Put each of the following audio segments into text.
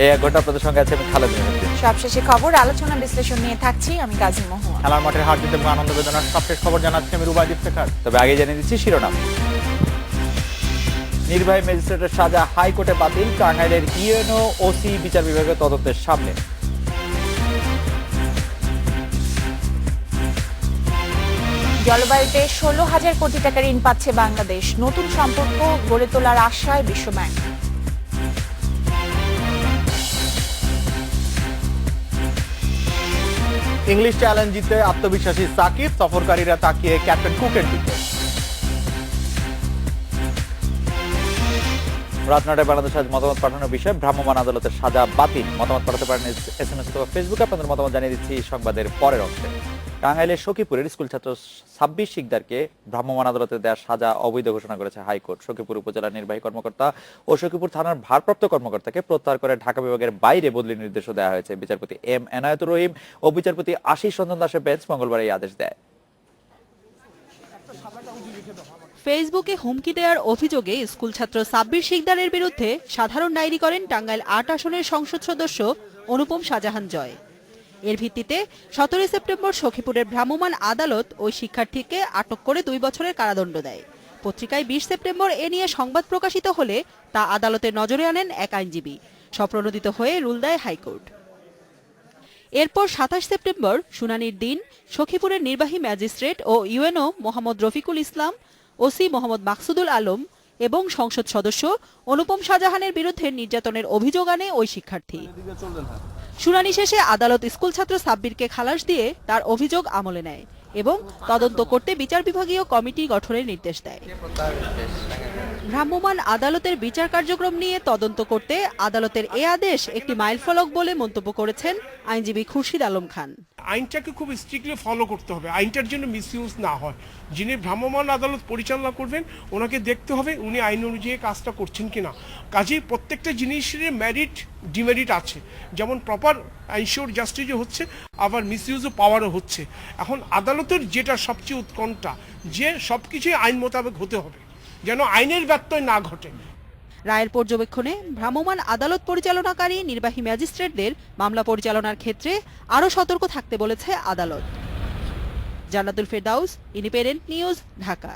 এই এক ঘন্টা আপনাদের সঙ্গে আছে আমি খালেদ মেহেদী। সবশেষে খবর আলোচনা বিশ্লেষণ নিয়ে থাকছি আমি কাজী মোহাম্মদ। খেলার মাঠের হার জিতে এবং আনন্দ বেদনার সবশেষ খবর জানাচ্ছি আমি রুবাইদীপ শেখার। তবে আগে জানিয়ে দিচ্ছি শিরোনাম। নির্বাহী ম্যাজিস্ট্রেটের সাজা হাইকোর্টে বাতিল, টাঙ্গাইলের ইউএনও ওসি বিচার বিভাগের তদন্তের সামনে। জলবায়ুতে 16,000 কোটি টাকা ঋণ পাচ্ছে বাংলাদেশ, নতুন সম্পর্ক গড়ে তোলার আশায় বিশ্বব্যাংক। ইংলিশ চ্যালেঞ্জ জিতে আত্মবিশ্বাসী সাকিব, সফরকারীরা তাকিয়ে ক্যাপ্টেন কুকের দিকে। রাত 9টায় বাংলাদেশ আজ মতামত পাঠানোর বিষয়ে ভ্রাম্যমাণ আদালতের সাজা বাতিল। মতামত পাঠাতে পারেন SMS অথবা ফেসবুকে। আপনাদের মতামত জানিয়ে দিচ্ছি সংবাদের পরের অংশে। টাঙ্গাইলের সখীপুরের স্কুল ছাত্র 26 শিকদারকে ভ্রাম্যমাণ আদালতে দেওয়া সাজা অবৈধ ঘোষণা করেছে হাইকোর্ট। সখীপুর উপজেলার নির্বাহী কর্মকর্তা ও সখীপুর থানার ভারপ্রাপ্ত কর্মকর্তাকে প্রত্যাহার করে ঢাকা বিভাগের বাইরে বদলির নির্দেশও দেওয়া হয়েছে। বিচারপতি এম এনায়েতুর রহিম ও বিচারপতি আশিস রঞ্জন দাসের বেঞ্চ মঙ্গলবার এই আদেশ দেয়। ফেসবুকে হুমকি দেওয়ার অভিযোগে স্কুল ছাত্র সাব্বির শিকদারের বিরুদ্ধে সাধারণ ডায়েরি করেন টাঙ্গাইল ৮ আসনের সংসদ সদস্য অনুপম শাহজাহান জয়। এর ভিত্তিতে 17 সেপ্টেম্বর সখীপুরের ভ্রাম্যমাণ আদালত ওই শিক্ষার্থীকে আটক করে 2 বছরের কারাদণ্ড দেয়। পত্রিকায় 20 সেপ্টেম্বর এ নিয়ে সংবাদ প্রকাশিত হলে তা আদালতের নজরে আনেন এক আইনজীবী। স্বপ্রণোদিত হয়ে রুল দেয় হাইকোর্ট। এরপর 27 সেপ্টেম্বর শুনানির দিন সখীপুরের নির্বাহী ম্যাজিস্ট্রেট ও ইউএনও মোহাম্মদ রফিকুল ইসলাম, ওসি মোহাম্মদ মাকসুদুল আলম এবং সংসদ সদস্য অনুপম শাহজাহানের বিরুদ্ধে নির্যাতনের অভিযোগ আনে ওই শিক্ষার্থী। শুনানি শেষে আদালত স্কুল ছাত্র সাব্বিরকে খালাস দিয়ে তার অভিযোগ আমলে নেয় এবং তদন্ত করতে বিচার বিভাগীয় কমিটি গঠনের নির্দেশ দেয়। ভ্রাম্যমাণ আদালতের বিচার কার্যক্রম নিয়ে তদন্ত করতে আদালতের এ আদেশ একটি মাইলফলক বলে মন্তব্য করেছেন আইনজীবী খুরশিদ আলম খান। আইনটাকে খুব স্ট্রিক্টলি ফলো করতে হবে, আইনটার জন্য মিসইউজ না হয়। যিনি ভ্রাম্যমাণ আদালত পরিচালনা করবেন ওনাকে দেখতে হবে উনি আইন অনুযায়ী কাজটা করছেন কিনা। কাজেই প্রত্যেকটা জিনিসের মেরিট ডিমেরিট আছে, যেমন প্রপার আইনশিওর জাস্টিসও হচ্ছে, আবার মিসইউজও পাওয়ারও হচ্ছে। এখন আদালতের যেটা সবচেয়ে উৎকণ্ঠা যে সব কিছুই আইন মোতাবেক হতে হবে, যেন আইনের ব্যত্যয় না ঘটে। রায়ের পর্যবেক্ষণে ভ্রাম্যমাণ আদালত পরিচালনাকারী নির্বাহী ম্যাজিস্ট্রেটদের মামলা পরিচালনার ক্ষেত্রে আরও সতর্ক থাকতে বলেছে আদালত। জান্নাতুল ফেরদাউস, ইন্ডিপেন্ডেন্ট নিউজ, ঢাকা।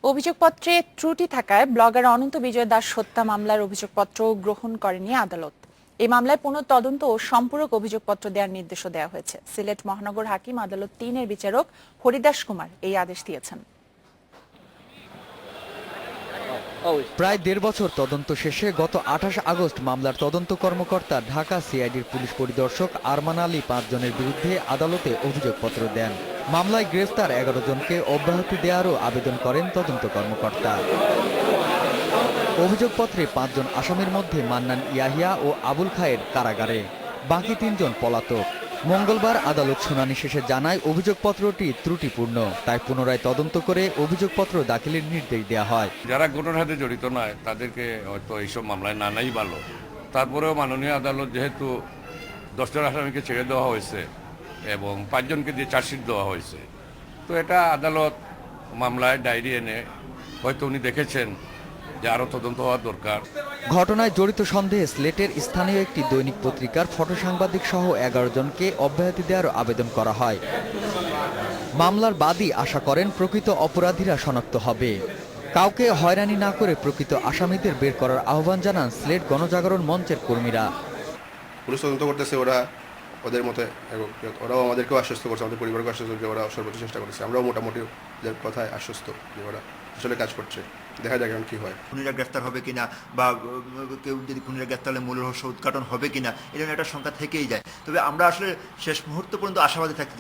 অভিযোগপত্রে ত্রুটি থাকায় ব্লগার অনন্ত বিজয় দাস হত্যা মামলার অভিযোগপত্র গ্রহণ করেনি আদালত। এই মামলায় পুনঃ তদন্ত ও সম্পূরক অভিযোগপত্র দেওয়ার নির্দেশও দেওয়া হয়েছে। সিলেট মহানগর হাকিম আদালত 3-এর বিচারক হরিদাস কুমার এই আদেশ দিয়েছেন। প্রায় 1.5 বছর তদন্ত শেষে গত 28 আগস্ট মামলার তদন্ত কর্মকর্তা ঢাকা সিআইডির পুলিশ পরিদর্শক আরমান আলী 5 জনের বিরুদ্ধে আদালতে অভিযোগপত্র দেন। মামলায় গ্রেফতার 11 জনকে অব্যাহতি দেওয়ারও আবেদন করেন তদন্ত কর্মকর্তা। অভিযোগপত্রে 5 জন আসামির মধ্যে মান্নান ইয়াহিয়া ও আবুল খায়ের কারাগারে, বাকি 3 জন পলাতক। মঙ্গলবার আদালত শুনানি শেষে জানায় অভিযোগপত্রটি ত্রুটিপূর্ণ, তাই পুনরায় তদন্ত করে অভিযোগপত্র দাখিলের নির্দেশ দেওয়া হয়। যারা ঘটনার সাথে জড়িত নয় তাদেরকে হয়তো এইসব মামলায় না নাই ভালো। তারপরেও মাননীয় আদালত যেহেতু 10 জন আসামিকে ছেড়ে দেওয়া হয়েছে এবং 5 জনকে দিয়ে চার্জশিট দেওয়া হয়েছে, তো এটা আদালত মামলায় ডায়েরি এনে হয়তো উনি দেখেছেন যে আরও তদন্ত হওয়া দরকার। ঘটনায় জড়িত সন্দেহে স্লেটের স্থানীয় একটি দৈনিক পত্রিকার ফটো সাংবাদিক সহ 11 জনকে অব্যাহতি দেওয়ার আবেদন করা হয়। মামলার বাদী আশা করেন প্রকৃত অপরাধীরা শনাক্ত হবে। কাউকে হয়রানি না করে প্রকৃত আসামিদের বের করার আহ্বান জানান স্লেট গণজাগরণ মঞ্চের কর্মীরা। পুলিশ তদন্ত করতেছে, ওরা ওদের মতে, ওরাও আমাদেরকেও আশ্বস্ত করছে, আমাদের পরিবারকে আশ্বস্ত করছে, ওরা সর্বোচ্চ চেষ্টা করছে। আমরাও মোটামুটি ওদের কথায় আশ্বস্ত যে ওরা আসলে কাজ করছে। দেখা যাক এখন কি হয়। খুনিরা গ্রেফতার হবে কিনা বা কেউ যদি খুনিরা গ্রেফতার হলে মূল রহস্য উদ্ঘাটন হবে কিনা, এরকম একটা সংখ্যা থেকেই যায়। তবে আমরা আসলে শেষ মুহূর্ত পর্যন্ত আশাবাদী থাকি।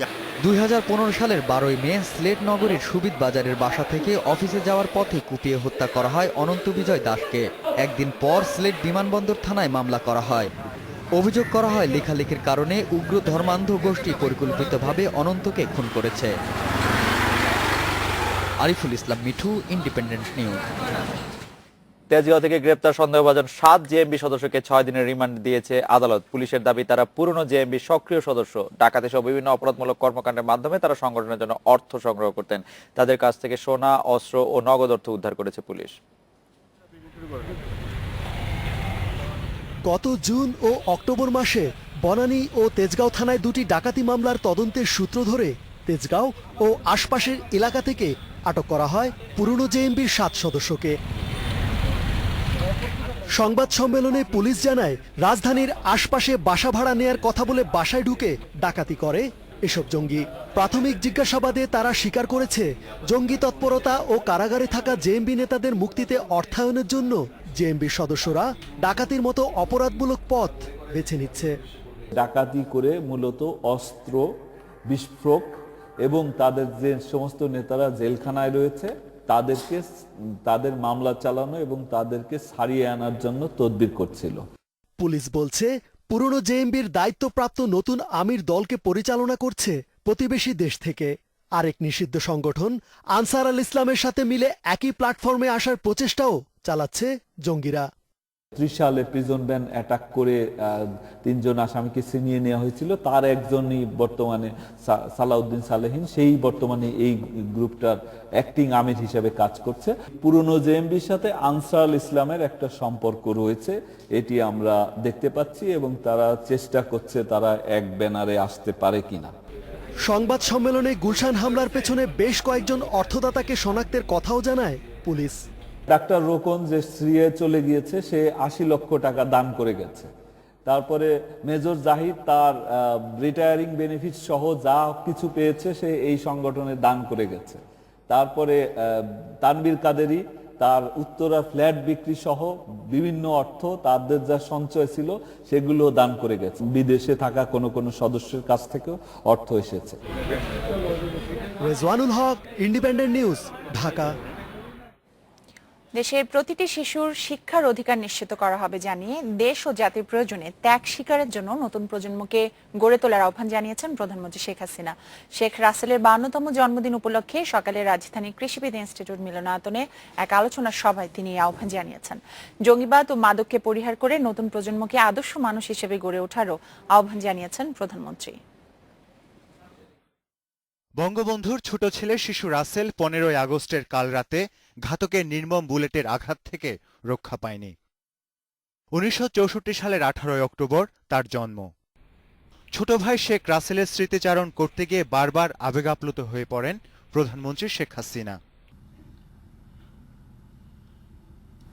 2015 সালের 12ই মে স্লেট নগরীর সুবিদ বাজারের বাসা থেকে অফিসে যাওয়ার পথে কুপিয়ে হত্যা করা হয় অনন্ত বিজয় দাসকে। একদিন পর স্লেট বিমানবন্দর থানায় মামলা করা হয়। অভিযোগ করা হয় লেখালেখির কারণে উগ্র ধর্মান্ধ গোষ্ঠী পরিকল্পিতভাবে অনন্তকে খুন করেছে। Ariful Islam Mithu, independent news. তেজগাঁও থেকে গ্রেপ্তার সন্দেহভাজন 7 জেএমবি সদস্যকে 6 দিনের রিমান্ড দিয়েছে আদালত। পুলিশের দাবি তারা পুরনো জেএমবি সক্রিয় সদস্য। ডাকাতি সহ বিভিন্ন অপরাধমূলক কর্মকাণ্ডের মাধ্যমে তারা সংগঠনের জন্য অর্থ সংগ্রহ করতেন। তাদের কাছ থেকে সোনা, অস্ত্র ও নগদ অর্থ উদ্ধার করেছে পুলিশ। গত জুন ও অক্টোবর মাসে বনানী ও তেজগাঁও থানায় দুটি ডাকাতি মামলার তদন্তের সূত্র ধরে তেজগাঁও ও আশপাশের এলাকা থেকে আটক করা হয় পুরনো জেএমবির 7 সদস্যকে। সংবাদ সম্মেলনে পুলিশ জানায়, রাজধানীর আশপাশে বাসা ভাড়া নেয়ার কথা বলে বাসায় ঢুকে ডাকাতি করে এসব জঙ্গি। প্রাথমিক জিজ্ঞাসাবাদে তারা স্বীকার করেছে, জঙ্গি তৎপরতা ও কারাগারে থাকা জেএমবি নেতাদের মুক্তিতে অর্থায়নের জন্য জেএমবির সদস্যরা ডাকাতির মতো অপরাধমূলক পথ বেছে নিচ্ছে। ডাকাতি করে মূলত অস্ত্র, বিস্ফোরক এবং তাদের যে সমস্ত নেতারা জেলখানায় রয়েছে তাদের মামলা চালানো এবং তাদেরকে ছাড়িয়ে আনার জন্য তদবির করছিল। পুলিশ বলছে, পুরনো জেএমবির দায়িত্বপ্রাপ্ত নতুন আমির দলকে পরিচালনা করছে প্রতিবেশী দেশ থেকে। আরেক নিষিদ্ধ সংগঠন আনসার আল ইসলামের সাথে মিলে একই প্ল্যাটফর্মে আসার প্রচেষ্টাও চালাচ্ছে জঙ্গিরা। 30 সালে প্রিজন ভ্যান অ্যাটাক করে 3 জন আসামিকে ছিনিয়ে নেওয়া হয়েছিল, তার একজনই বর্তমানে সালাউদ্দিন সালেহীন, সেই বর্তমানে এই গ্রুপটার অ্যাক্টিং আমির হিসেবে কাজ করছে। পুরনো জেএমবির সাথে আনসার আল ইসলামের একটা সম্পর্ক রয়েছে, এটি আমরা দেখতে পাচ্ছি এবং তারা চেষ্টা করছে তারা এক ব্যানারে আসতে পারে কিনা। সংবাদ সম্মেলনে গুলশান হামলার পেছনে বেশ কয়েকজন অর্থদাতাকে শনাক্তের কথাও জানায় পুলিশ। ডাক্তার রোকন যে সিরিয়ায় চলে গিয়েছে, সে 80 লক্ষ টাকা দান করে গেছে। তারপরে মেজর জাহিদ তার রিটায়ারিং বেনিফিট সহ যা কিছু পেয়েছে সে এই সংগঠনে দান করে গেছে। তারপরে তানবীর কাদেরী তার উত্তরা ফ্ল্যাট বিক্রি সহ বিভিন্ন অর্থ তাদের যা সঞ্চয় ছিল সেগুলো দান করে গেছে। বিদেশে থাকা কোনো সদস্যের কাছ থেকেও অর্থ এসেছে। রেজওয়ানুল হক, ইন্ডিপেন্ডেন্ট নিউজ, ঢাকা। দেশের প্রতিটি শিশুর শিক্ষার অধিকার নিশ্চিত করা হবে জানিয়ে দেশ ও জাতির প্রয়োজনে ত্যাগ স্বীকারের জন্য নতুন প্রজন্মকে গড়ে তোলার আহ্বান জানিয়েছেন প্রধানমন্ত্রী শেখ হাসিনা। শেখ রাসেলের 52তম জন্মদিন উপলক্ষে সকালে রাজধানীর কৃষিবিদ ইনস্টিটিউট মিলনায়তনে এক আলোচনা সভায় তিনি এই আহ্বান জানিয়েছেন। জঙ্গিবাদ ও মাদককে পরিহার করে নতুন প্রজন্মকে আদর্শ মানুষ হিসেবে গড়ে ওঠারও আহ্বান জানিয়েছেন প্রধানমন্ত্রী। বঙ্গবন্ধুর ছোট ছেলে শিশু রাসেল 15 আগস্টের কাল রাতে ঘাতকের নির্মম বুলেটের আঘাত থেকে রক্ষা পায়নি। 1964 সালের 18 অক্টোবর তার জন্ম। ছোট ভাই শেখ রাসেলের স্মৃতিচারণ করতে গিয়ে বারবার আবেগাপ্লুত হয়ে পড়েন প্রধানমন্ত্রী শেখ হাসিনা।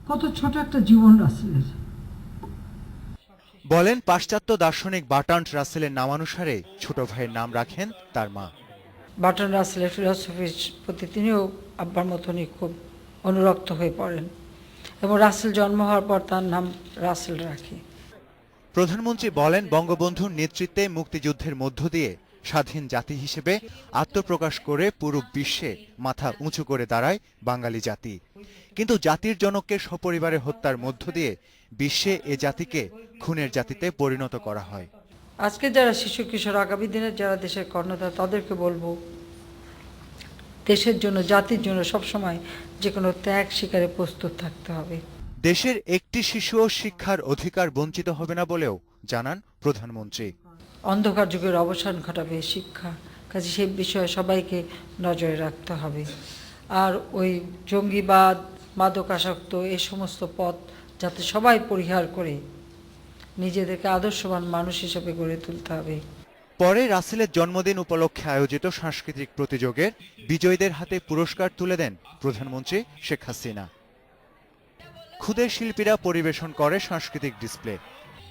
কত ছোট একটা জীবন রাসেলের। বলেন, পাশ্চাত্য দার্শনিক বার্ট্রান্ড রাসেলের নামানুসারে ছোট ভাইয়ের নাম রাখেন তার মা। বার্ট্রান্ড রাসেলের ফিলসফির প্রতি তিনিও আব্বার মতনই খুব অনুরক্ত হয়ে পড়েন এবং রাসেল জন্ম হওয়ার পর তার নাম রাসেল রাখি। প্রধানমন্ত্রী বলেন, বঙ্গবন্ধুর নেতৃত্বে মুক্তিযুদ্ধের মধ্য দিয়ে স্বাধীন জাতি হিসেবে আত্মপ্রকাশ করে পুরো বিশ্বে মাথা উঁচু করে দাঁড়ায় বাঙালি জাতি। কিন্তু জাতির জনককে সপরিবারে হত্যার মধ্য দিয়ে বিশ্বে এ জাতিকে খুনের জাতিতে পরিণত করা হয়। আজকে যারা শিশু কিশোর, আগামী দিনের যারা দেশের কর্ণধার, তাদেরকে বলবো দেশের জন্য, জাতির জন্য সবসময় যে কোনো ত্যাগ স্বীকারে প্রস্তুত থাকতে হবে। দেশের একটি শিশুও শিক্ষার অধিকার বঞ্চিত হবে না বলেও জানান প্রধানমন্ত্রী। অন্ধকার যুগের অবসান ঘটাবে শিক্ষা, কাজে সেই বিষয়ে সবাইকে নজরে রাখতে হবে। আর ওই জঙ্গিবাদ, মাদকাসক্ত এ সমস্ত পথ যাতে সবাই পরিহার করে নিজেদেরকে আদর্শবান মানুষ হিসেবে গড়ে তুলতে হবে। পরে রাসেলের জন্মদিন উপলক্ষে আয়োজিত সাংস্কৃতিক প্রতিযোগের বিজয়ীদের হাতে পুরস্কার তুলে দেন প্রধানমন্ত্রী শেখ হাসিনা। ক্ষুদে শিল্পীরা পরিবেশন করে সাংস্কৃতিক ডিসপ্লে।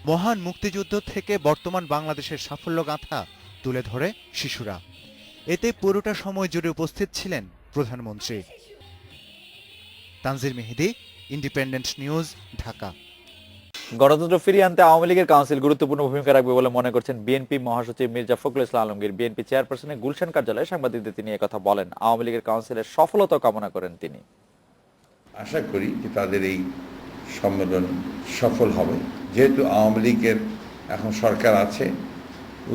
মহান মুক্তিযুদ্ধ থেকে বর্তমান বাংলাদেশের সাফল্যগাথা তুলে ধরে শিশুরা। এতে পুরোটা সময় জুড়ে উপস্থিত ছিলেন প্রধানমন্ত্রী। তানজির মেহেদি, ইন্ডিপেন্ডেন্ট নিউজ, ঢাকা। গণতন্ত্র ফিরিয়ে আনতে আওয়ামী লীগের কাউন্সিল গুরুত্বপূর্ণ ভূমিকা রাখবে বলে মনে করছেন বিএনপি মহাসচিব মির্জা ফখরুল ইসলাম আলমগীর। বিএনপি চেয়ারপারসনের গুলশান কার্যালয়ে সাংবাদিকদের তিনি একথা বলেন। আওয়ামী লীগের কাউন্সিলের সফলতা কামনা করেন তিনি। আশা করি যে তাদের এই সম্মেলন সফল হবে। যেহেতু আওয়ামী লীগের এখন সরকার আছে,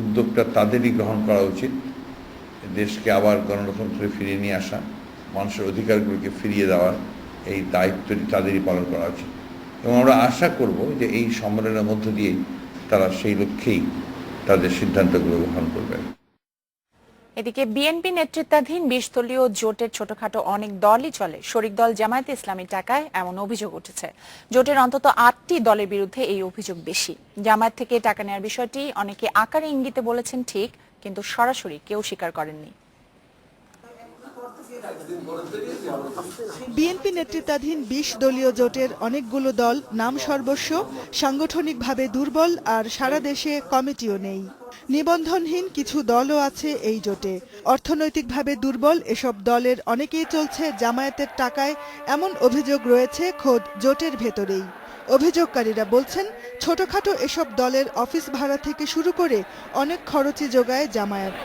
উদ্যোগটা তাদেরই গ্রহণ করা উচিত। দেশকে আবার গণতন্ত্রে ফিরিয়ে নিয়ে আসা, মানুষের অধিকারগুলোকে ফিরিয়ে দেওয়ার এই দায়িত্বটি তাদেরই পালন করা উচিত এবং আমরা আশা করব যে এই সম্মেলনের মধ্য দিয়েই তারা সেই লক্ষ্যেই তাদের সিদ্ধান্তগুলো গ্রহণ করবেন। এদিকে বিএনপি নেতৃত্বাধীন 20 দলীয় জোটের ছোটখাটো অনেক দলই চলে, শরিক দল জামায়াতে ইসলামীর টাকায় এমন অভিযোগ উঠেছে। জোটের অন্তত 8টি দলের বিরুদ্ধে এই অভিযোগ বেশি। জামায়াত থেকে টাকা নেওয়ার বিষয়টি অনেকে আকারে ইঙ্গিতে বলেছেন ঠিক, কিন্তু সরাসরি কেউ স্বীকার করেননি। বিএনপি নেতৃত্বাধীন 20 দলীয় জোটের অনেকগুলো দল নাম সর্বস্ব, সাংগঠনিকভাবে দুর্বল আর সারা দেশে কমিটিও নেই। নিবন্ধনহীন কিছু দলও আছে এই জোটে। অর্থনৈতিকভাবে দুর্বল এসব দলের অনেকেই চলছে জামায়াতের টাকায়, এমন অভিযোগ রয়েছে খোদ জোটের ভেতরেই। অভিযোগকারীরা বলছেন, ছোটখাটো এসব দলের অফিস ভাড়া থেকে শুরু করে অনেক খরচই যোগায় জামায়াত।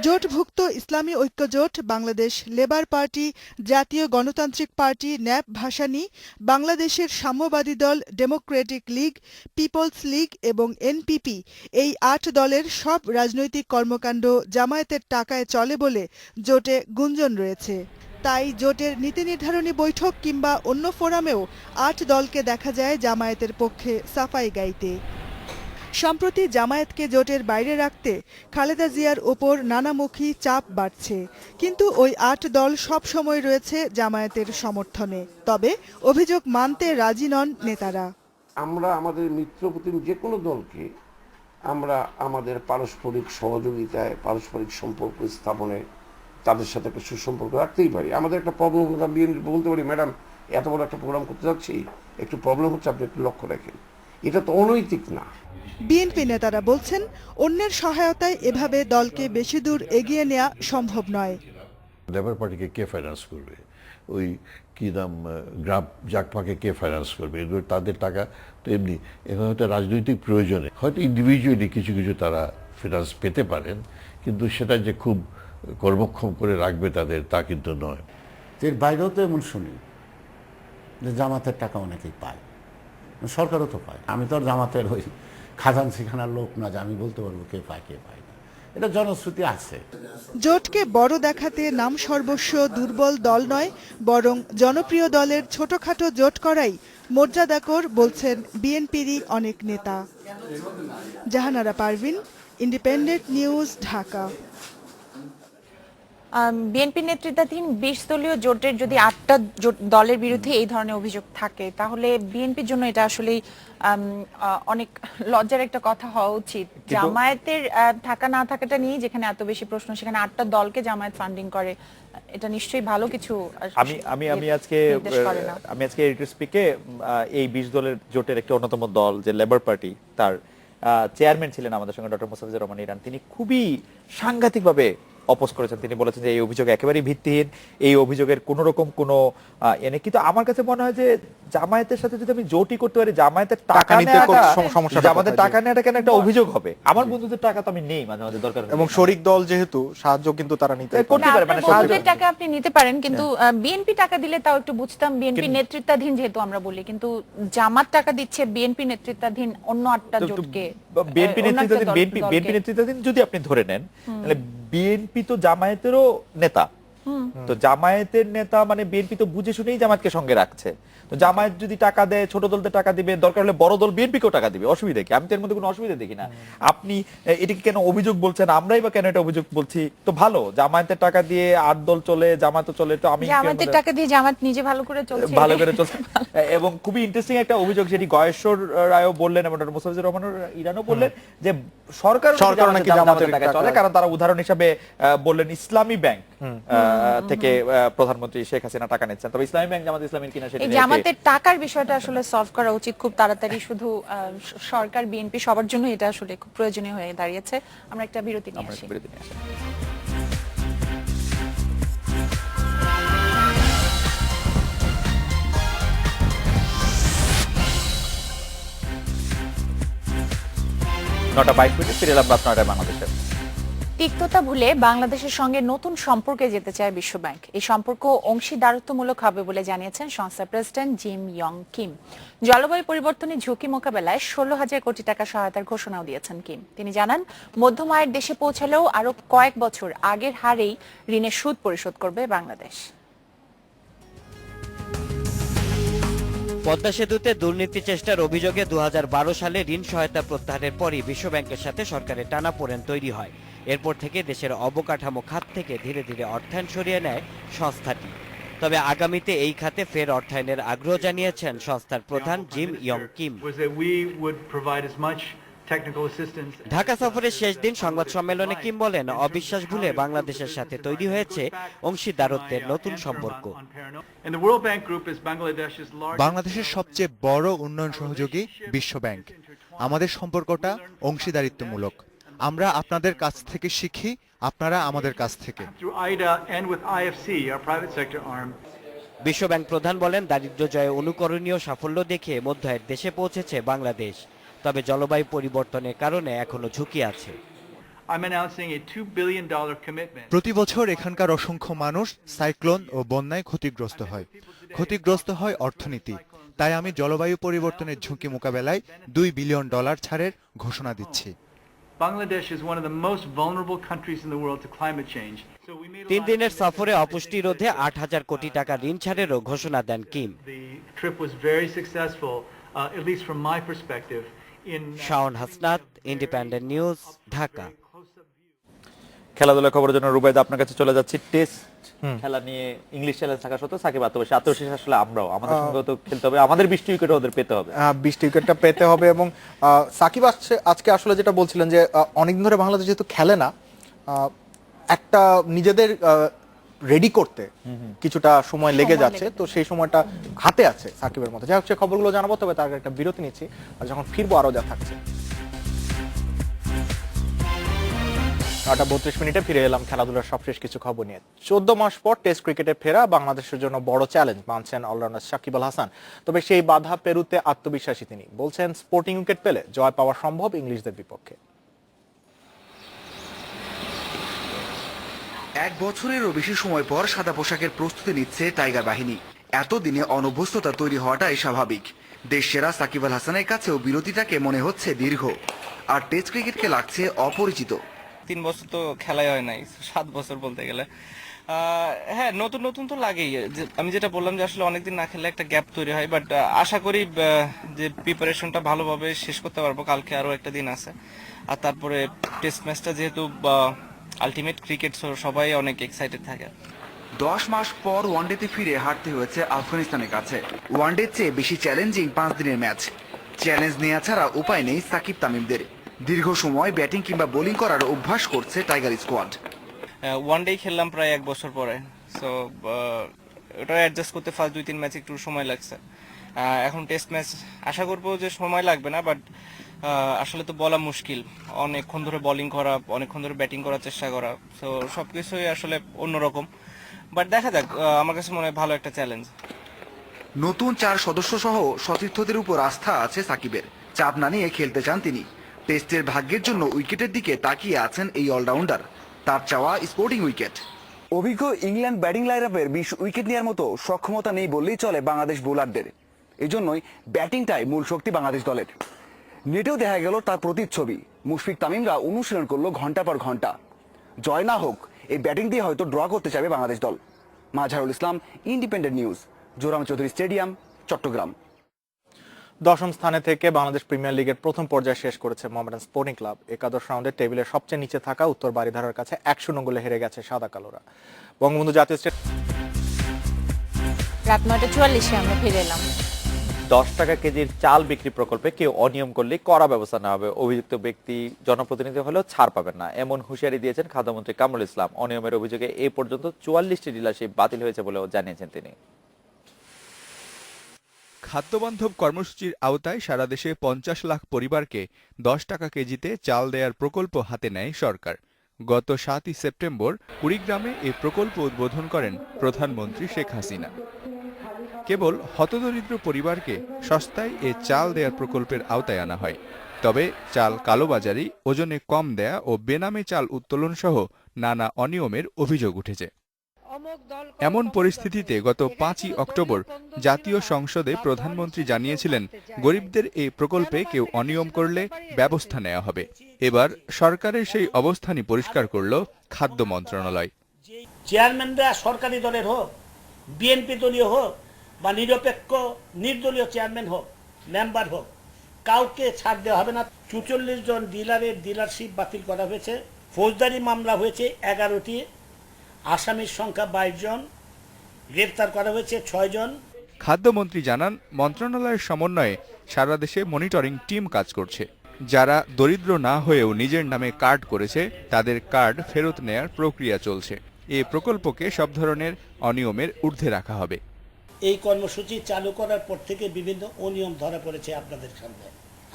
জোটভুক্ত ইসলামী ঐক্য জোট, বাংলাদেশ লেবার পার্টি, জাতীয় গণতান্ত্রিক পার্টি, ন্যাপ ভাসানী, বাংলাদেশের সাম্যবাদী দল, ডেমোক্রেটিক লীগ, পিপলস লীগ এবং এনপিপি, এই 8 দলের সব রাজনৈতিক কর্মকাণ্ড জামায়াতের টাকায় চলে বলে জোটে গুঞ্জন রয়েছে। তাই জোটের নীতি নির্ধারণী বৈঠক কিংবা অন্য ফোরামেও 8 দলকে দেখা যায় জামায়াতের পক্ষে সাফাই গাইতে। সম্প্রতি জামায়াতকে জোটের বাইরে রাখতে খালেদা জিয়ার ওপর নানামুখী চাপ বাড়ছে, কিন্তু ওই 8 দল সব সময় রয়েছে জামায়াতের সমর্থনে। তবে অভিযোগ মানতে রাজি নন নেতারা। আমরা আমাদের মিত্রপ্রতিম যে কোনো দলকে আমরা আমাদের পারস্পরিক সহযোগিতায়, পারস্পরিক সম্পর্ক স্থাপনে তাদের সাথে একটা সুসম্পর্ক রাখতেই পারি। আমাদের একটা প্রবলেম হলে বিএনপি বলতে পারি, ম্যাডাম এত বড় একটা প্রোগ্রাম করতে যাচ্ছি, একটু প্রবলেম হচ্ছে, আপনি একটু লক্ষ্য রাখেন। এটা তো অনৈতিক না। বিএনপি নেতারা বলছেন, অন্যের সহায়তায় এভাবে দলকে বেশি দূর এগিয়ে নেওয়া সম্ভব নয়। লেবার পার্টিকে কে ফাইন্যান্স করবে? ওই কি নাম গ্রাম জাকপাকে কে ফাইন্যান্স করবে? এগুলো তাদের টাকা তো এমনি। এখন হয়তো রাজনৈতিক প্রয়োজনে হয়তো ইন্ডিভিজুয়ালি কিছু কিছু তারা ফিনান্স পেতে পারেন, কিন্তু সেটা যে খুব কর্মক্ষম করে রাখবে তাদের, তা কিন্তু নয়। এর বাইরেও তো এমন শুনি যে জামাতের টাকা অনেকেই পায়, সরকারও তো পায়। আমি তো আর জামাতের ওই খাজান শিখানার লোক না যে আমি বলতে পারবো কে পায় কে পায় না, এটা জনশ্রুতি আছে। জোটকে বড় দেখাতে নাম সর্বস্ব দুর্বল দল নয়, বরং জনপ্রিয় দলের ছোটখাটো জোট করাই মর্যাদাকর বলছেন বিএনপিরই অনেক নেতা। Jahanara Parvin, independent news, Dhaka. BNP নেতৃত্বাধীন 20 দলীয় জোটের যদি 8টা দলের বিরুদ্ধে এই ধরনের অভিযোগ থাকে, তাহলে বিএনপির জন্য এটা আসলে অনেক লজ্জার একটা কথা হওয়া উচিত। জামায়াতের থাকা না থাকাটা নিয়ে যেখানে এত বেশি প্রশ্ন, সেখানে 8টা দলকে জামায়াত ফান্ডিং করে, এটা নিশ্চয়ই ভালো কিছু। আমি আজকে এডিটর স্পিকে এই 20 দলের জোটের একটি অন্যতম দল যে লেবার পার্টি, তার চেয়ারম্যান ছিলেন আমাদের সঙ্গে ডক্টর মোস্তাফিজুর রহমান ইরান। তিনি খুবই সাংঘাতিকভাবে অপোজ করেছেন। তিনি বলেছেন যে এই অভিযোগ একেবারেই ভিত্তিহীন, এই অভিযোগের কোন রকম কোনো কিন্তু আমার কাছে মনে হয় যে জামায়াতের সাথে যদি আমি জোটই করতে পারি, জামায়াতের টাকা নেওয়াটা, আমাদের টাকা নেওয়াটা কেন একটা অভিযোগ হবে? আমার বন্ধুদের টাকা তো আমি নেই, মাঝে মাঝে দরকার, এবং শরিক দল যেহেতু সাহায্য কিন্তু তারা নিতে করতে পারে, মানে সাহায্যের টাকা আপনি নিতে পারেন, কিন্তু বিএনপি টাকা দিলে তাও একটু বুঝতাম, বিএনপি নেতৃত্বাধীন যেহেতু আমরা বলি, কিন্তু জামাত টাকা দিচ্ছে বিএনপি নেতৃত্বাধীন অন্য 8টা জোটকে। বিএনপি নেতৃত্বাধীন যদি আপনি ধরে নেন, তাহলে বিএনপি তো জামায়াতেরও নেতা, তো জামায়াতের নেতা মানে বিএনপি তো বুঝে শুনেই জামায়াতকে সঙ্গে রাখছে। তো জামায়াত যদি টাকা দেয়, ছোট দলদের টাকা দিবে, দরকার হলে বড় দল বিএনপিকেও টাকা দিবে, অসুবিধা কি? আমি তো এর মধ্যে কোনো অসুবিধা দেখি না। আপনি এটাকে কেন অভিযোগ বলছেন? আমরাই বা কেন এটা অভিযোগ বলছি? তো ভালো, জামায়াতের টাকা দিয়ে 8 দল চলে, জামায়াতও চলে, তো আমি জামায়াতের টাকা দিয়ে জামায়াত নিজে ভালো করে চলছে। এবং খুবই ইন্টারেস্টিং একটা অভিযোগ, যেটি গয়েশ্বর রায়ও বললেন এবং ডক্টর মোস্তাফিজুর রহমান ইরানও বললেন, যে সরকার নাকি জামায়াতের টাকা চলে, কারণ তারা উদাহরণ হিসাবে বললেন ইসলামী ব্যাংক থেকে প্রধানমন্ত্রী শেখ হাসিনা টাকা নিচ্ছেন। তবে ইসলামী ব্যাংক জামাত ইসলামীর কিনা সেটা জামাতের টাকার বিষয়টা আসলে সলভ করা উচিত খুব তাড়াতাড়ি। শুধু সরকার বিএনপি সবার জন্য এটা আসলে খুব প্রয়োজনীয় হয়ে দাঁড়িয়েছে। আমরা একটা বিরতি নিয়ে আসি। নটা 22 মিনিট ফিরে এলাম রাত 9টায় বাংলাদেশে। তিক্ততা ভুলে বাংলাদেশের সঙ্গে নতুন সম্পর্কে যেতে চায় বিশ্বব্যাংক। এই সম্পর্ক অংশীদারত্বমূলক হবে বলে জানিয়েছেন সংস্থার প্রেসিডেন্ট জিম ইয়ং কিম। জলবায়ু পরিবর্তনের ঝুঁকি মোকাবেলায় 16,000 কোটি টাকা সহায়তার ঘোষণাও দিয়েছেন কিম। তিনি জানান, মধ্যম আয়ের দেশে পৌঁছালেও আরো কয়েক বছর আগের হারেই ঋণের সুদ পরিশোধ করবে বাংলাদেশ। পদ্মা সেতুতে দুর্নীতি চেষ্টার অভিযোগে 2012 সালে ঋণ সহায়তা প্রত্যাহারের পরই বিশ্বব্যাংকের সাথে সরকারের টানাপোড়েন তৈরি হয়। এরপর থেকে দেশের অবকাঠামো খাত থেকে ধীরে ধীরে অর্থায়ন সরিয়ে নেয় সংস্থাটি। তবে আগামীতে এই খাতে ফের অর্থায়নের আগ্রহ জানিয়েছেন সংস্থার প্রধান জিম ইয়ং কিম। ঢাকা সফরের শেষ দিন সংবাদ সম্মেলনে কিম বলেন, অবিশ্বাস ভুলে বাংলাদেশের সাথে তৈরি হয়েছে অংশীদারত্বের নতুন সম্পর্ক। বাংলাদেশের সবচেয়ে বড় উন্নয়ন সহযোগী বিশ্ব ব্যাংক। আমাদের সম্পর্কটা অংশীদারিত্বমূলক। আমরা আপনাদের কাছ থেকে শিখি, আপনারা আমাদের কাছ থেকে। বিশ্বব্যাংক প্রধান বলেন, দারিদ্র্য জয়ে অনুকরণীয় সাফল্য দেখে মধ্য আয়ের দেশে পৌঁছেছে বাংলাদেশ। তবে জলবায়ু পরিবর্তনের কারণে এখনো ঝুঁকি আছে। প্রতি বছর এখানকার অসংখ্য মানুষ সাইক্লোন ও বন্যায় ক্ষতিগ্রস্ত হয়। ক্ষতিগ্রস্ত হয় অর্থনীতি। তাই আমি জলবায়ু পরিবর্তনের ঝুঁকি মোকাবেলায় $2 বিলিয়ন ছাড়ের ঘোষণা দিচ্ছি। 3 দিনের সফরে অপুষ্টি রোধে 8,000 কোটি টাকা ঋণ ছাড়েরও ঘোষণা দেন Kim. Shaon Hasnat, Independent news, Dhaka. খেলাধুলার খবরের জন্য রুবাইদা আপনার কাছে চলে যাচ্ছি। টেস্ট খেলা নিয়ে ইংলিশ চ্যালেঞ্জ থাকা সত্ত্বেও সাকিব আত্মবিশ্বাস আসলে আমরাও আমাদের সঙ্গে তো খেলতে হবে, আমাদের 20টি উইকেট ওদের পেতে হবে। 20টি উইকেটটা পেতে হবে। এবং সাকিব আজকে আসলে যেটা বলছিলেন যে অনেকদিন ধরে বাংলাদেশ যেহেতু খেলে না, একটা নিজেদের রেডি করতে কিছুটা সময় লেগে যাচ্ছে, তো সেই সময়টা হাতে আছে সাকিবের মধ্যে। যাই হোক, সে খবরগুলো জানাবো, তবে তার একটা বিরতি নিচ্ছি, আর যখন ফিরবো আরো যা থাকছে। 9:32 ফিরে এলাম খেলাধুলার সবশেষ কিছু খবর নিয়ে। 14 মাস পর টেস্ট ক্রিকেটে ফেরা বাংলাদেশের জন্য বড় চ্যালেঞ্জ মানছেন অলরাউন্ডার সাকিব আল হাসান। তবে সেই বাধা পেরুতে আত্মবিশ্বাসী তিনি। বলছেন, স্পোর্টিং উইকেট পেলে জয় পাওয়া সম্ভব ইংলিশদের বিপক্ষে। 1 বছরেরও বেশি সময় পর সাদা পোশাকের প্রস্তুতি নিচ্ছে টাইগার বাহিনী। এতদিনে অনভ্যস্ততা তৈরি হওয়াটাই স্বাভাবিক। দেশ সেরা সাকিব আল হাসানের কাছেও বিরতিটাকে মনে হচ্ছে দীর্ঘ, আর টেস্ট ক্রিকেটকে লাগছে অপরিচিত। 3 বছর তো খেলাই হয় নাই, 7 বছর বলতে গেলে। হ্যাঁ, নতুন নতুন তো লাগেই। আমি যেটা বললাম যে আসলে অনেকদিন না খেলে একটা গ্যাপ তৈরি হয়, বাট আশা করি যে প্রিপারেশনটা ভালোভাবে শেষ করতে পারবো। কালকে আরো একটা দিন আছে, আর তারপরে টেস্ট ম্যাচটা যেহেতু আলটিমেট ক্রিকেট, সবাই অনেক এক্সাইটেড থাকে। 10 মাস পর ওয়ানডেতে ফিরে হারতে হয়েছে আফগানিস্তানের কাছে। ওয়ানডের চেয়ে বেশি চ্যালেঞ্জিং 5 দিনের ম্যাচ। চ্যালেঞ্জ নেওয়া ছাড়া উপায় নেই সাকিব তামিমদের। দীর্ঘ সময় ব্যাটিং কিংবা বোলিং করার অভ্যাস করছে টাইগার স্কোয়াড। ওয়ানডে খেললাম প্রায় 1 বছর পরে, সো ওটা অ্যাডজাস্ট করতে ফার্স্ট 2-3 ম্যাচ একটু সময় লাগছে। এখন টেস্ট ম্যাচ আশা করবো যে সময় লাগবে না, বাট আসলে তো বলা মুশকিল। অনেকক্ষণ ধরে বোলিং করা, অনেকক্ষণ ধরে ব্যাটিং করার চেষ্টা করা, সো সবকিছুই আসলে অন্যরকম। বাট দেখা যাক, আমার কাছে মনে হয় ভালো একটা চ্যালেঞ্জ। নতুন 4 সদস্য সহ সতীর্থদের উপর আস্থা আছে সাকিবের। চাপ না নিয়ে খেলতে চান তিনি। টেস্টের ভাগ্যের জন্য উইকেটের দিকে তাকিয়ে আছেন এই অলরাউন্ডার। তার চাওয়া স্পোর্টিং উইকেট। অভিজ্ঞ ইংল্যান্ড ব্যাটিং লাইনআপের 20 উইকেট নেওয়ার মতো সক্ষমতা নেই বললেই চলে বাংলাদেশ বোলারদের। এজন্যই ব্যাটিংটাই মূল শক্তি বাংলাদেশ দলের। নেটেও দেখা গেল তার প্রতিচ্ছবি। মুশফিক তামিমরা অনুশীলন করলো ঘন্টা পর ঘন্টা। জয় না হোক, এই ব্যাটিং দিয়ে হয়তো ড্র করতে চাইবে বাংলাদেশ দল। Mazharul Islam, Independent News, Zoram Chowdhury stadium, Chattogram. 10ম স্থানে থেকে বাংলাদেশ প্রিমিয়ার লিগের প্রথম পর্যায়ে শেষ করেছে মোহামেডান স্পোর্টিং ক্লাব। একাদশ রাউন্ডে টেবিলের সবচেয়ে নিচে থাকা উত্তর বারিধারার কাছে 1-0 গোলে হেরে গেছে সাদা কালোরা। বঙ্গবন্ধু জাতীয় রাত 9:44 আমরা ফিরে এলাম। 10 টাকা কেজির চাল বিক্রি প্রকল্পে কেউ অনিয়ম করলে কড়া ব্যবস্থা নেওয়া হবে। অভিযুক্ত ব্যক্তি জনপ্রতিনিধি হলেও ছাড় পাবেন না, এমন হুঁশিয়ারি দিয়েছেন খাদ্যমন্ত্রী কামরুল ইসলাম। অনিয়মের অভিযোগে এ পর্যন্ত 44টি ডিলারশিপ বাতিল হয়েছে বলেও জানিয়েছেন তিনি। খাদ্যবান্ধব কর্মসূচির আওতায় সারা দেশে 50 লাখ পরিবারকে 10 টাকা কেজিতে চাল দেয়ার প্রকল্প হাতে নেয় সরকার। গত 7 সেপ্টেম্বর কুড়িগ্রামে এ প্রকল্প উদ্বোধন করেন প্রধানমন্ত্রী শেখ হাসিনা। কেবল হতদরিদ্র পরিবারকে সস্তায় এ চাল দেয়ার প্রকল্পের আওতায় আনা হয়। তবে চাল কালোবাজারি, ওজনে কম দেয়া ও বেনামে চাল উত্তোলন সহ নানা অনিয়মের অভিযোগ উঠেছে। এমন পরিস্থিতিতে গত 5 অক্টোবর জাতীয় সংসদে প্রধানমন্ত্রী জানিয়েছিলেন, গরিবদের এই প্রকল্পে কেউ অনিয়ম করলে ব্যবস্থা নেওয়া হবে। এবার সরকারের সেই অবস্থানই পরিষ্কার করল খাদ্য মন্ত্রণালয়। চেয়ারম্যানরা সরকারি দলের হোক, বিএনপি দলীয় হোক, বা নিরপেক্ষ নির্দলীয় চেয়ারম্যান হোক, মেম্বার হোক, কাউকে ছাড় দেওয়া হবে না। ৪৪ জন ডিলারের ডিলারশিপ বাতিল করা হয়েছে। ফৌজদারি মামলা হয়েছে 11টি, আসামির সংখ্যা 22 জন, গ্রেফতার করা হয়েছে 6 জন। খাদ্যমন্ত্রী জানান, মন্ত্রণালয়ের সমন্বয়ে সারা দেশে মনিটরিং টিম কাজ করছে। যারা দরিদ্র না হয়েও নিজের নামে কার্ড করেছে তাদের কার্ড ফেরত নেয়ার প্রক্রিয়া চলছে। এই প্রকল্পকে সব ধরনের অনিয়মের ঊর্ধ্বে রাখা হবে। এই কর্মসূচি চালু করার পর থেকে বিভিন্ন অনিয়ম ধরা পড়েছে আপনাদের সামনে।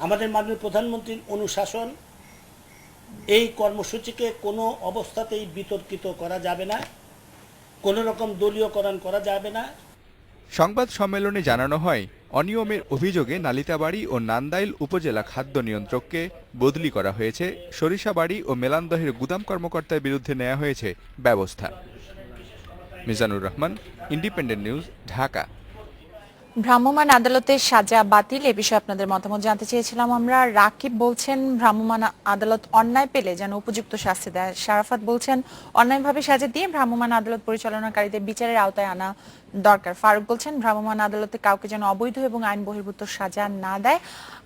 আমাদের মাননীয় প্রধানমন্ত্রীর অনুশাসন, এই কর্মসূচিকে কোনো অবস্থাতেই বিতর্কিত করা যাবে না, কোনো রকম দলীয়করণ করা যাবে না। সংবাদ সম্মেলনে জানানো হয়, অনিয়মের অভিযোগে নালিতাবাড়ী ও নান্দাইল উপজেলা খাদ্য নিয়ন্ত্রককে বদলি করা হয়েছে। সরিষাবাড়ী ও মেলান্দহের গুদাম কর্মকর্তার বিরুদ্ধে নেওয়া হয়েছে ব্যবস্থা। Mizanur Rahman, independent news, Dhaka. ভ্রাম্যমাণ আদালতের সাজা বাতিল, এ বিষয়ে আপনাদের মতামত জানতে চেয়েছিলাম আমরা। রাকিব বলছেন ভ্রাম্যমাণ আদালত অন্যায় পেলে যেন উপযুক্ত শাস্তি দেয়। শারাফাত বলছেন অন্যায়ভাবে সাজা দিয়ে ভ্রাম্যমাণ আদালত পরিচালনাকারীদের বিচারের আওতায় আনা দরকার। ফারুক বলছেন ভ্রাম্যমাণ আদালতে কাউকে যেন অবৈধ এবং আইন বহির্ভূত সাজা না দেয়।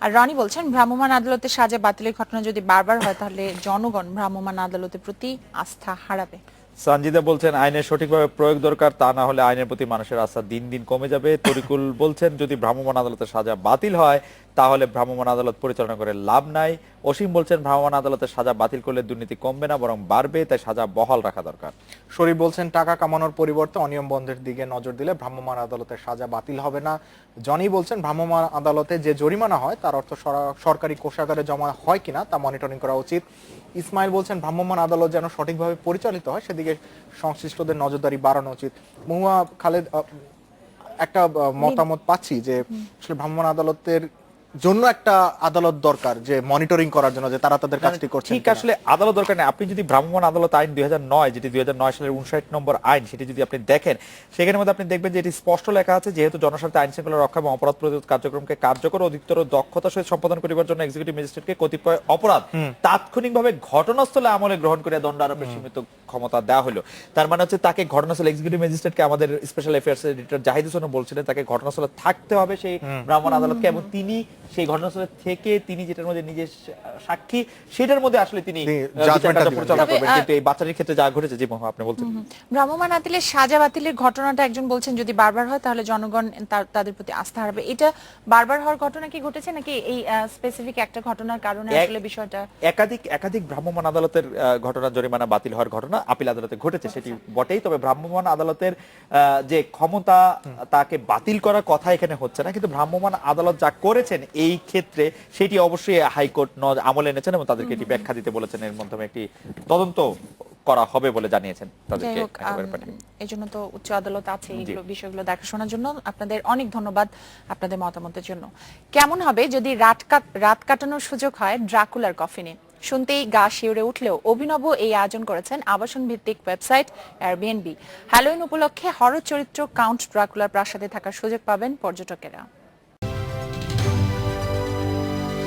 আর রনি বলছেন ভ্রাম্যমাণ আদালতের সাজা বাতিলের ঘটনা যদি বারবার হয় তাহলে জনগণ ভ্রাম্যমাণ আদালতের প্রতি আস্থা হারাবে। সঞ্জিদা বলছেন আইনের সঠিকভাবে প্রয়োগ দরকার, তা না হলে আইনের প্রতি মানুষের আস্থা দিন দিন কমে যাবে। তরিকুল বলছেন যদি ভ্রাম্যমাণ আদালতের সাজা বাতিল হয় তাহলে ভ্রাম্যমাণ আদালত পরিচালনা করে লাভ নাই। অসীম বলছেন ভ্রাম্যমাণ আদালতের সাজা বাতিল করলে দুর্নীতি কমবে না বরং বাড়বে, তাই সাজা বহাল রাখা দরকার। শরীফ বলছেন টাকা কামানোর পরিবর্তে অনিয়ম বন্ধের দিকে নজর দিলে ভ্রাম্যমাণ আদালতের সাজা বাতিল হবে না। জনি বলছেন ভ্রাম্যমাণ আদালতে যে জরিমানা হয় তার অর্থ সরকারি কোষাগারে জমা হয় কিনা তা মনিটরিং করা উচিত। ইসমাইল বলছেন ভ্রাম্যমাণ আদালত যেন সঠিকভাবে পরিচালিত হয় সেদিকে সংশ্লিষ্টদের নজরদারি বাড়ানো উচিত। মহুয়া খালেদ, একটা মতামত পাচ্ছি যে আসলে ভ্রাম্যমাণ আদালতের জন্য একটা আদালত দরকার যে মনিটরিং করার জন্য যে তারা তাদের কাজটি করছে। ঠিক, আসলে আদালত দরকার নেই। আপনি যদি ভ্রাম্যমাণ আদালত আইন 2009, যেটি 2009 সালের 59 নম্বর আইন, সেটি যদি আপনি দেখেন সেখানের মধ্যে আপনি দেখবেন যে এটি স্পষ্ট লেখা আছে যেহেতু জনস্বার্থে আইন শৃঙ্খলা রক্ষা এবং অপরাধ প্রতিরোধ কার্যক্রমকে কার্যকর অধিকতর দক্ষতার সহিত সম্পাদন করিবার জন্য এক্সিকিউটিভ ম্যাজিস্ট্রেটকে কতিপয় অপরাধ তাৎক্ষণিকভাবে ঘটনাস্থলে আমলে গ্রহণ করে দণ্ড আরোপের সীমিত ক্ষমতা দেওয়া হলো। তার মানে হচ্ছে তাকে ঘটনাস্থলে এক্সিকিউটিভ ম্যাজিস্ট্রেটকে আমাদের special affairs editor Zahid Hossain বলছিলেন তাকে ঘটনাস্থলে থাকতে হবে সেই ভ্রাম্যমাণ আদালতকে, এবং তিনি সেই ঘটনাস্থলে থেকে তিনি যেটার মধ্যে নিজের সাক্ষী সেটার মধ্যে আসলে তিনি পরিচালনা করবেন। কিন্তু এই বাচ্চাদের ক্ষেত্রে যা ঘটেছে, যে আপনি বলছেন ভ্রাম্যমাণ আদালতের সাজা বাতিলের ঘটনাটা একজন বলছেন যদি বারবার হয় তাহলে জনগণ তাদের প্রতি আস্থা হারাবে। এটা বারবার হওয়ার ঘটনা কি ঘটেছে নাকি এই স্পেসিফিক একটা ঘটনার কারণে আসলে বিষয়টা? একাধিক ভ্রাম্যমাণ আদালতের ঘটনা, জরিমানা বাতিল হওয়ার ঘটনা আপিল আদালতে ঘটেছে, সেটি বটেই। তবে ভ্রাম্যমাণ আদালতের যে ক্ষমতা তাকে বাতিল করার কথা এখানে হচ্ছে না, কিন্তু ভ্রাম্যমাণ আদালত যা করেছেন এই ক্ষেত্রে সেটি অবশ্যই হাইকোর্ট আমলে এনেছেন এবং তাদেরকে এটি ব্যাখ্যা দিতে বলেছেন। এর মাধ্যমে একটি তদন্ত করা হবে বলে জানিয়েছেন তাদেরকে। এই জন্য তো উচ্চ আদালত আছে এইগুলো বিষয়গুলো দেখাশোনার জন্য। আপনাদের অনেক ধন্যবাদ আপনাদের মতামতের জন্য। কেমন হবে যদি রাত কাটানোর সুযোগ হয় ড্রাকুলার কফিনে? শুনতেই গা শিউরে উঠলেও অভিনব এই আয়োজন করেছেন আবাসন ভিত্তিক ওয়েবসাইট এয়ারবিএনবি। হ্যালোইন উপলক্ষে হরর চরিত্র কাউন্ট ড্রাকুলার প্রাসাদে থাকার সুযোগ পাবেন পর্যটকেরা।